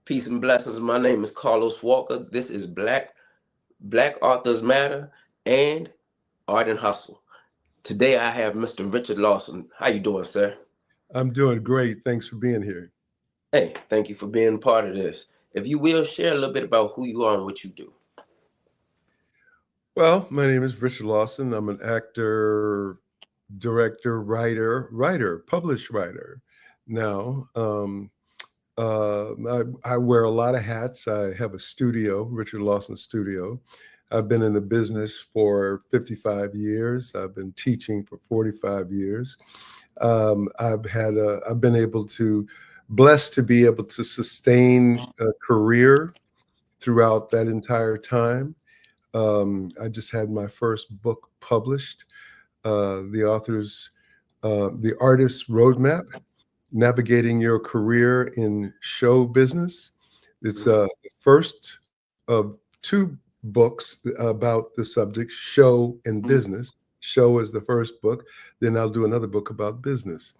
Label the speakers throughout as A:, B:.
A: Peace and blessings. My name is Carlos Walker. This is Black Authors Matter and Art and Hustle. Today I have Mr. Richard Lawson. How you doing, sir?
B: I'm doing great. Thanks for being here.
A: Hey, thank you for being part of this. If you will, share a little bit about who you are and what you do.
B: Well, my name is Richard Lawson. I'm an actor, director, writer, published writer. Now, I wear a lot of hats. I have a studio, Richard Lawson Studio. I've been in the business for 55 years. I've been teaching for 45 years. I've been blessed to be able to sustain a career throughout that entire time. I just had my first book published, the Artist's Roadmap, Navigating Your Career in Show Business. It's the first of two books about the subject, show and business. Show is the first book. Then I'll do another book about business.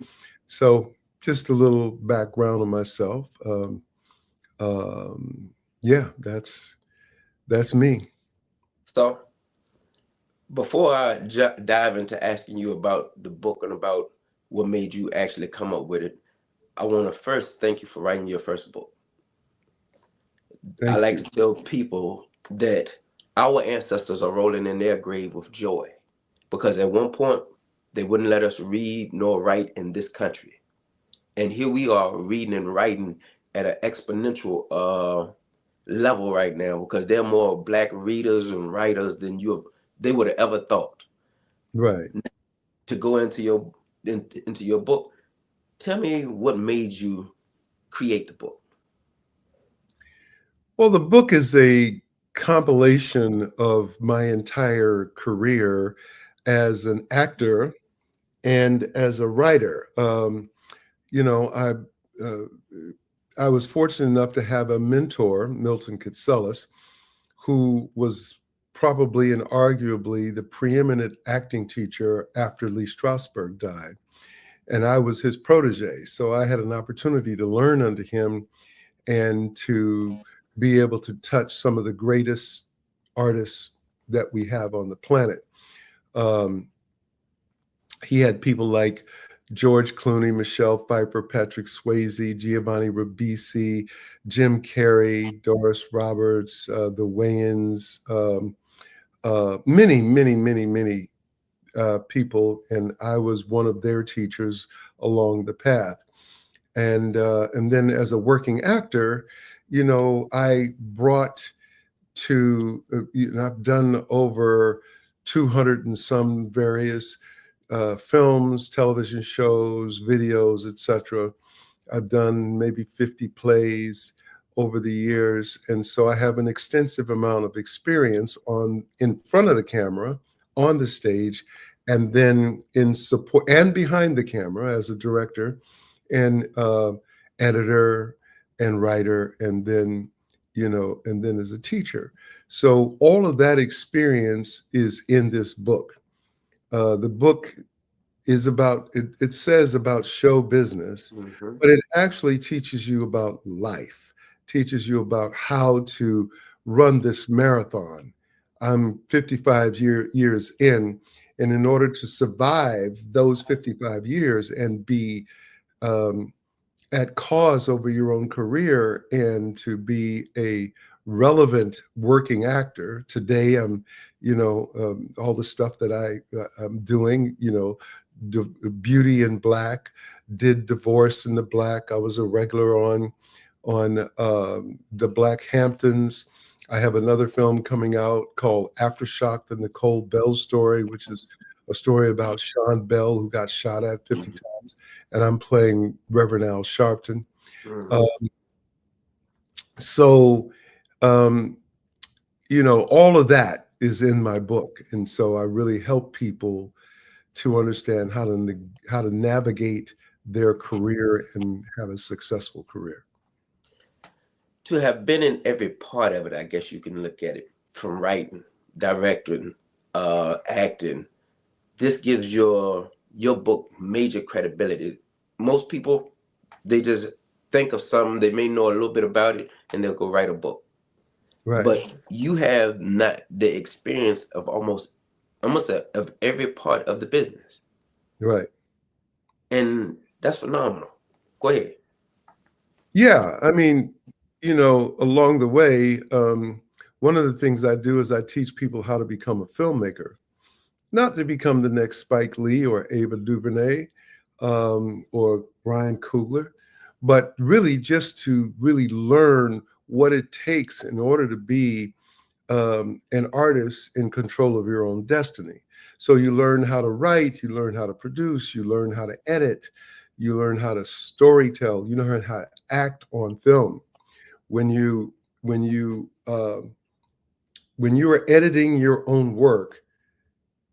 B: So just a little background on myself. Yeah, that's me.
A: So, before I dive into asking you about the book and about what made you actually come up with it, I want to first thank you for writing your first book. I
B: Thank
A: like
B: you.
A: to tell people that our ancestors are rolling in their grave with joy because at one point they wouldn't let us read nor write in this country. And here we are reading and writing at an exponential level right now because there are more black readers and writers than they would have ever thought.
B: Right.
A: To go into your book, tell me what made you create the book.
B: Well, the book is a compilation of my entire career as an actor and as a writer. You know, uh, I was fortunate enough to have a mentor, Milton Katselas, who was probably and arguably the preeminent acting teacher after Lee Strasberg died. And I was his protege. So I had an opportunity to learn under him and to be able to touch some of the greatest artists that we have on the planet. Um, he had people like George Clooney, Michelle Pfeiffer, Patrick Swayze, Giovanni Ribisi, Jim Carrey, Doris Roberts, the Wayans, many people, and I was one of their teachers along the path. And then as a working actor, you know, I brought I've done over 200 and some various films, television shows, videos, etc. I've done maybe 50 plays over the years, and so I have an extensive amount of experience in front of the camera, on the stage, and then in support and behind the camera as a director and editor and writer, and then as a teacher. So all of that experience is in this book. The book is about it says about show business,
A: Mm-hmm.
B: but it actually teaches you about life, teaches you about how to run this marathon. I'm 55 years in, and in order to survive those 55 years and be um, at cause over your own career and to be a relevant working actor. Today, all the stuff that I'm doing, Beauty in Black, did Divorce in the Black. I was a regular on the Black Hamptons. I have another film coming out called Aftershock, the Nicole Bell story, which is a story about Sean Bell, who got shot at 50 times, and I'm playing Reverend Al Sharpton.
A: Mm-hmm.
B: Uh, so, um, all of that is in my book, and so I really help people to understand how to navigate their career and have a successful career.
A: To have been in every part of it, I guess you can look at it from writing, directing, acting. This gives your book major credibility. Most people, they just think of something, they may know a little bit about it, and they'll go write a book.
B: Right.
A: But you have not the experience of of every part of the business,
B: Right.
A: and that's phenomenal. Go ahead.
B: Yeah. I mean, along the way, one of the things I do is I teach people how to become a filmmaker, not to become the next Spike Lee or Ava DuVernay, or Ryan Coogler, but really just to really learn what it takes in order to be an artist in control of your own destiny. So you learn how to write, you learn how to produce, you learn how to edit, you learn how to storytell, you learn how to act on film. When you when you when you are editing your own work,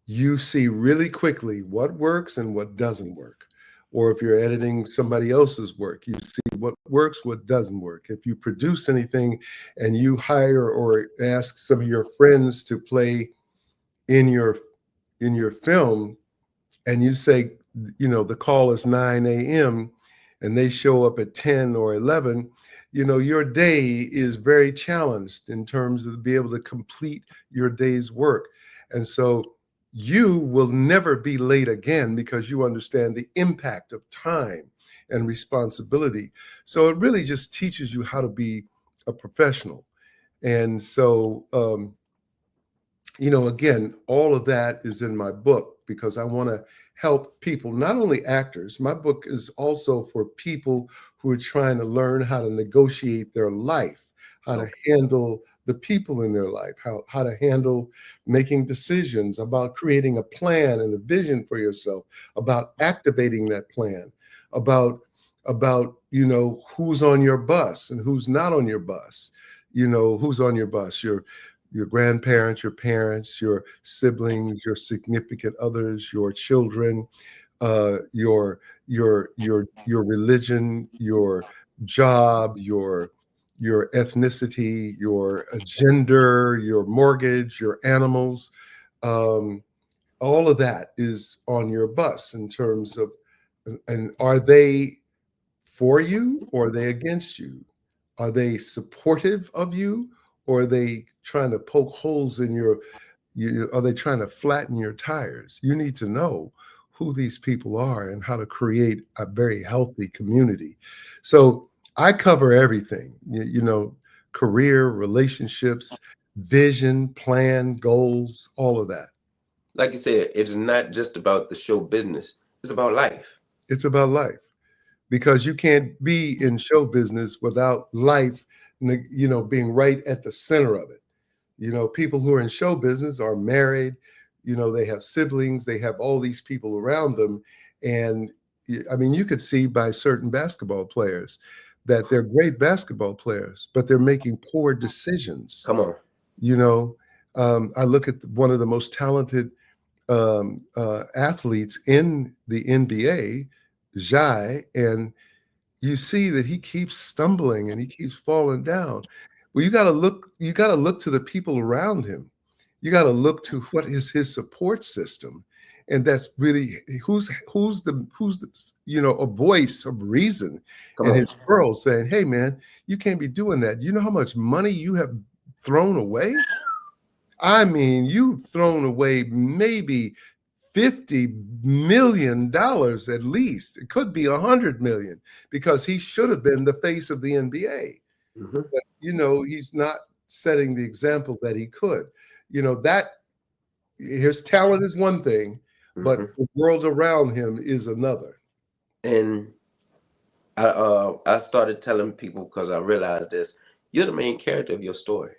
B: you see really quickly what works and what doesn't work. Or if you're editing somebody else's work, you see what works, what doesn't work. If you produce anything and you hire or ask some of your friends to play in your film, and you say, the call is 9 a.m. and they show up at 10 or 11, your day is very challenged in terms of be able to complete your day's work. And so you will never be late again because you understand the impact of time and responsibility. So it really just teaches you how to be a professional. And so, again, all of that is in my book because I want to help people, not only actors. My book is also for people who are trying to learn how to negotiate their life, how to handle the people in their life, how to handle making decisions, about creating a plan and a vision for yourself, about activating that plan, about who's on your bus and who's not on your bus. Who's on your bus, your grandparents, your parents, your siblings, your significant others, your children, your religion, your job, your ethnicity, your gender, your mortgage, your animals. Um, all of that is on your bus in terms of, and are they for you or are they against you? Are they supportive of you or are they trying to poke holes in are they trying to flatten your tires? You need to know who these people are and how to create a very healthy community. So I cover everything, career, relationships, vision, plan, goals, all of that.
A: Like you said, it's not just about the show business; it's about life.
B: It's about life because you can't be in show business without life, being right at the center of it. People who are in show business are married, they have siblings, they have all these people around them. And I mean, you could see by certain basketball players that they're great basketball players, but they're making poor decisions.
A: Come on.
B: You know, I look at one of the most talented athletes in the NBA, Jai, and you see that he keeps stumbling and he keeps falling down. Well, you got to look to the people around him. You got to look to what is his support system. And that's really who's the a voice of reason
A: Come
B: in
A: on.
B: his world saying, hey man, you can't be doing that. You know how much money you have thrown away? I mean, you've thrown away maybe $50 million at least. It could be 100 million because he should have been the face of the NBA.
A: Mm-hmm.
B: But he's not setting the example that he could. That his talent is one thing, but
A: Mm-hmm.
B: the world around him is another.
A: And I started telling people because I realized this: you're the main character of your story,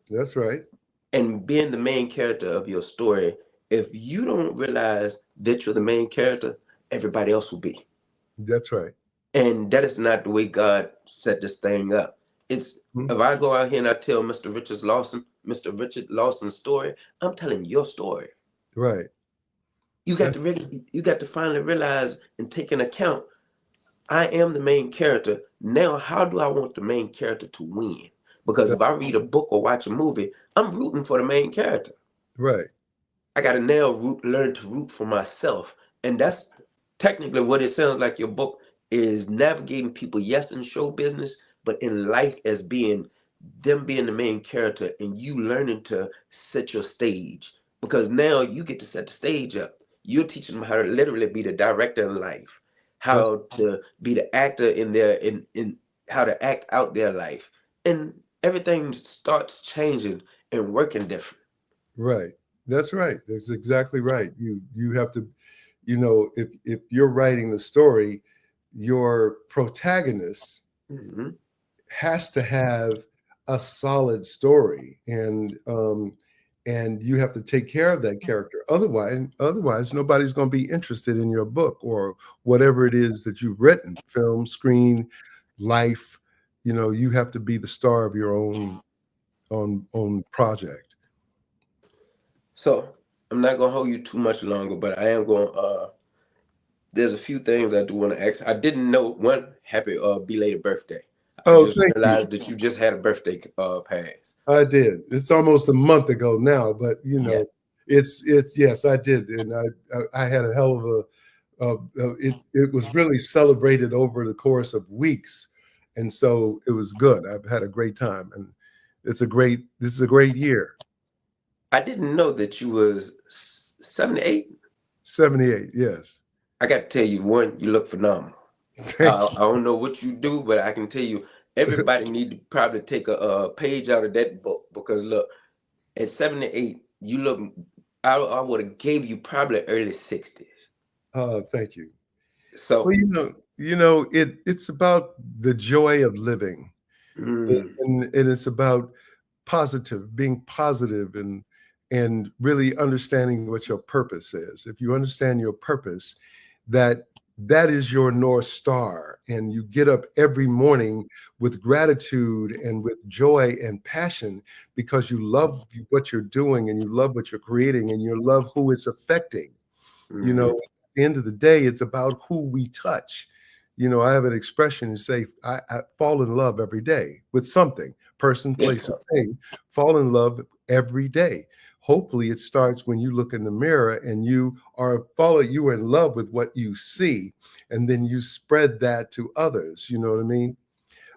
B: That's right.
A: and being the main character of your story, if you don't realize that you're the main character, everybody else will be.
B: That's right.
A: And that is not the way God set this thing up. It's
B: Mhm.
A: if I go out here and I tell Mr. Richard Lawson's story, I'm telling your story.
B: Right.
A: You got to finally realize and take into account I am the main character. Now, how do I want the main character to win? Because
B: That,
A: if I read a book or watch a movie, I'm rooting for the main character.
B: right.
A: I got to now learn to root for myself. And that's technically what it sounds like your book is navigating people, yes, in show business, but in life as being them being the main character and you learning to set your stage. Because now you get to set the stage up. You're teaching them how to literally be the director in life,
B: That's
A: how to be the actor in how to act out their life. And everything starts changing and working different.
B: right. That's right. That's exactly right. You have to, if you're writing the story, your protagonist
A: Hmm.
B: has to have a solid story, and you have to take care of that character. Otherwise nobody's going to be interested in your book or whatever it is that you've written, film, screen, life. You have to be the star of your own project.
A: So I'm not gonna hold you too much longer, but I am going there's a few things I do want to ask. I didn't know one happy belated birthday. I
B: Oh,
A: just
B: thank you.
A: realized that you just had a birthday pass.
B: I did. It's almost a month ago now, but
A: Yeah.
B: it's yes, I did, and I had a hell of it was really celebrated over the course of weeks, and so it was good. I've had a great time, and this is a great year.
A: I didn't know that you was 78.
B: 78, yes.
A: I got to tell you, one, you look phenomenal.
B: Thank
A: I don't know what you do, but I can tell you,
B: you.
A: everybody need to probably take a page out of that book because look, at 78, you look. I would have gave you probably early 60s.
B: Thank you. Well,
A: So,
B: it's about the joy of living,
A: mm,
B: and it's about being positive, and really understanding what your purpose is. If you understand your purpose, that that is your North Star, and you get up every morning with gratitude and with joy and passion because you love what you're doing, and you love what you're creating, and you love who it's affecting. At
A: mhm.
B: the end of the day, it's about who we touch. I have an expression to say, I fall in love every day with something, person,
A: Yeah.
B: place, or thing. Fall in love every day. Hopefully, it starts when you look in the mirror and you are in love with what you see, and then you spread that to others. You know what I mean?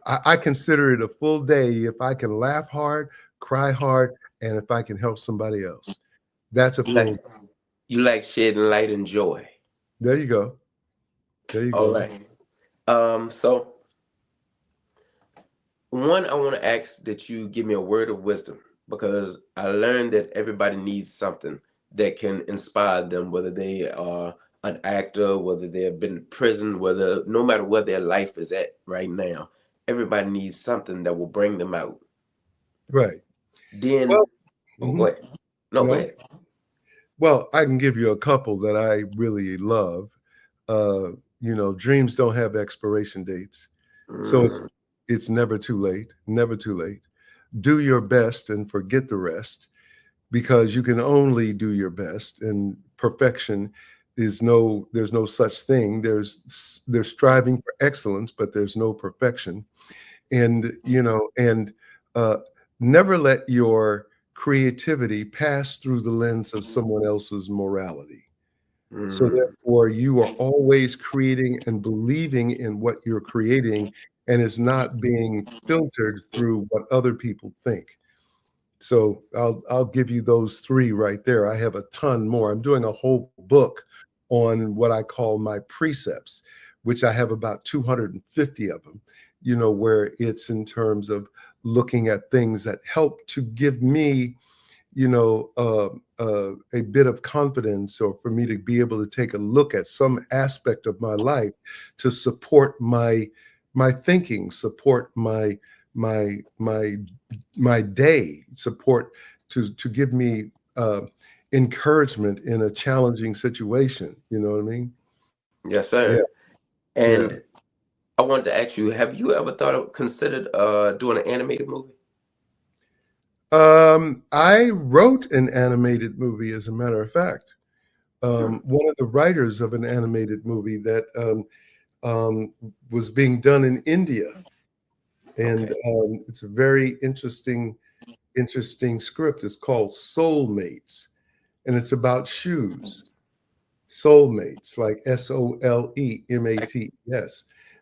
B: I consider it a full day if I can laugh hard, cry hard, and if I can help somebody else. That's a
A: You like
B: full.
A: you like shedding light and joy.
B: There you go. There you
A: All
B: go.
A: right. So one, I want to ask that you give me a word of wisdom because I learned that everybody needs something that can inspire them, whether they are an actor, whether they have been in prison, whether no matter where their life is at right now, everybody needs something that will bring them out.
B: Right.
A: Then,
B: Well,
A: oh, go
B: mhm.
A: ahead. No, go
B: No.
A: ahead.
B: Well, I can give you a couple that I really love. Uh, dreams don't have expiration dates, so
A: Mm,
B: it's never too late. Never too late. Do your best and forget the rest, because you can only do your best, and perfection there's no such thing. There's striving for excellence, but there's no perfection. And uh, never let your creativity pass through the lens of someone else's morality. So
A: mm,
B: therefore, you are always creating and believing in what you're creating, and it's not being filtered through what other people think. So I'll give you those three right there. I have a ton more. I'm doing a whole book on what I call my precepts, which I have about 250 of them, where it's in terms of looking at things that help to give me, a bit of confidence, or for me to be able to take a look at some aspect of my life to support my thinking, support my my day, support to give me encouragement in a challenging situation. You know what I mean?
A: yes,
B: Yeah,
A: sir.
B: yeah.
A: And I wanted to ask you, have you ever thought of considered doing an animated movie?
B: I wrote an animated movie, as a matter of fact.
A: Hmm.
B: One of the writers of an animated movie that um, was being done in India, and
A: Okay.
B: it's a very interesting script. It's called Soulmates, and it's about shoes. Soulmates, like SOLEMATES.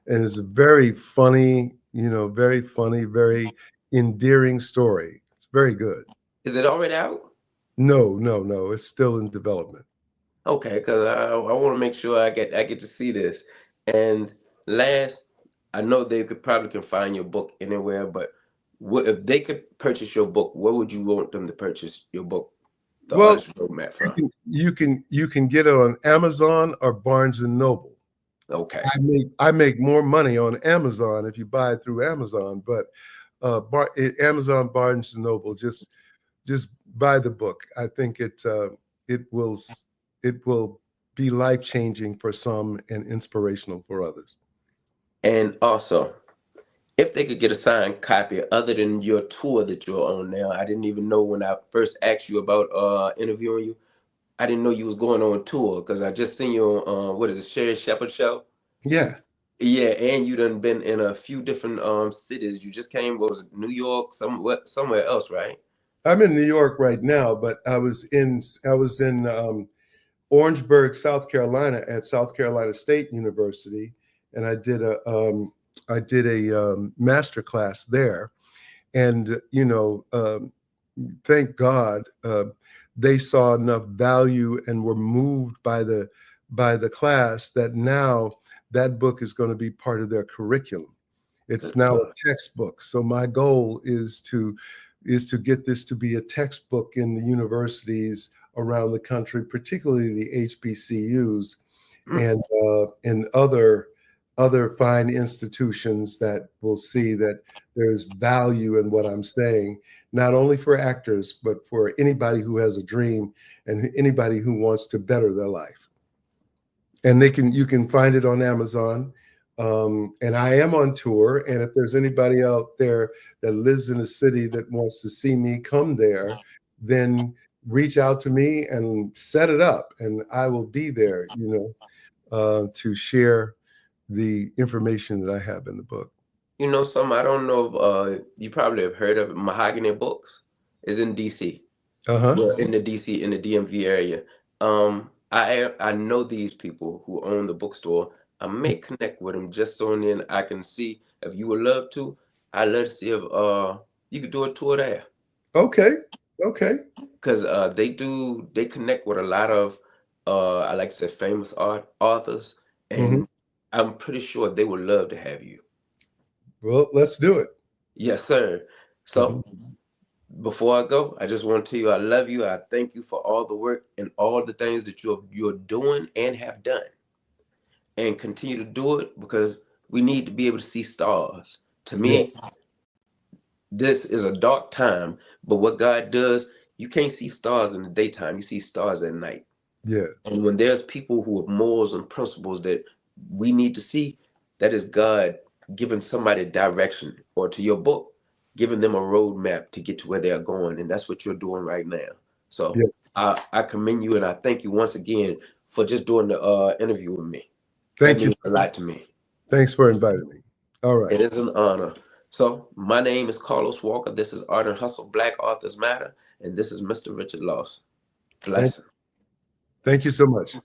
B: and it's a very funny, very funny, very endearing story. It's very good.
A: Is it already out?
B: No, no, no. It's still in development.
A: Okay, because I want to make sure I get to see this. And last, I know they could probably can find your book anywhere, but what if they could purchase your book? Where would you want them to purchase your book, The
B: Well,
A: Artist Roadmap,
B: you
A: from?
B: can you can get it on Amazon or Barnes and Noble.
A: Okay.
B: I make more money on Amazon if you buy it through Amazon, but Amazon, Barnes and Noble, just buy the book. I think it will it will be life changing for some and inspirational for others.
A: And also, if they could get a signed copy other than your tour that you're on now, I didn't even know when I first asked you about interviewing you. I didn't know you was going on tour because I just seen you on what is it, Sherry Shepherd show?
B: Yeah,
A: Yeah, and you done been in a few different cities. You just came, what was it, New York, somewhere else, right?
B: I'm in New York right now, but I was in Orangeburg, South Carolina, at South Carolina State University, and I did a master class there, and thank God they saw enough value and were moved by the class that now that book is going to be part of their curriculum. It's
A: Good
B: now a
A: God.
B: textbook. So my goal is to get this to be a textbook in the universities around the country, particularly the HBCUs
A: Mm.
B: and other fine institutions that will see that there's value in what I'm saying, not only for actors, but for anybody who has a dream and anybody who wants to better their life. And you can find it on Amazon. And I am on tour. And if there's anybody out there that lives in a city that wants to see me come there, then reach out to me and set it up, and I will be there, to share the information that I have in the book.
A: You know something? I don't know if you probably have heard of it. Mahogany Books is in DC.
B: Uh-huh.
A: Well, in the DC, in the DMV area. I know these people who own the bookstore. I may connect with them just so then I can see if you would love to. I'd love to see if you could do a tour there.
B: Okay. Okay.
A: Because they connect with a lot of I like to say famous authors,
B: Hmm.
A: and I'm pretty sure they would love to have you.
B: Well, let's do it.
A: Yes, sir. So
B: Mhm.
A: before I go, I just want to tell you I love you. I thank you for all the work and all the things that you're doing and have done, and continue to do it because we need to be able to see stars. To me,
B: Yes.
A: this is a dark time, but what God does, you can't see stars in the daytime. You see stars at night.
B: Yeah.
A: And when there's people who have morals and principles that we need to see, that is God giving somebody direction, or to your book, giving them a roadmap to get to where they're going. And that's what you're doing right now. So
B: Yes.
A: I commend you and I thank you once again for just doing the interview with me. That
B: Thank you.
A: means a lot to me.
B: Thanks for inviting me. All right.
A: It is an honor. So my name is Carlos Walker. This is Art and Hustle Black Authors Matter. And this is Mr. Richard Lawson.
B: Thank,
A: Blessing.
B: thank you so much.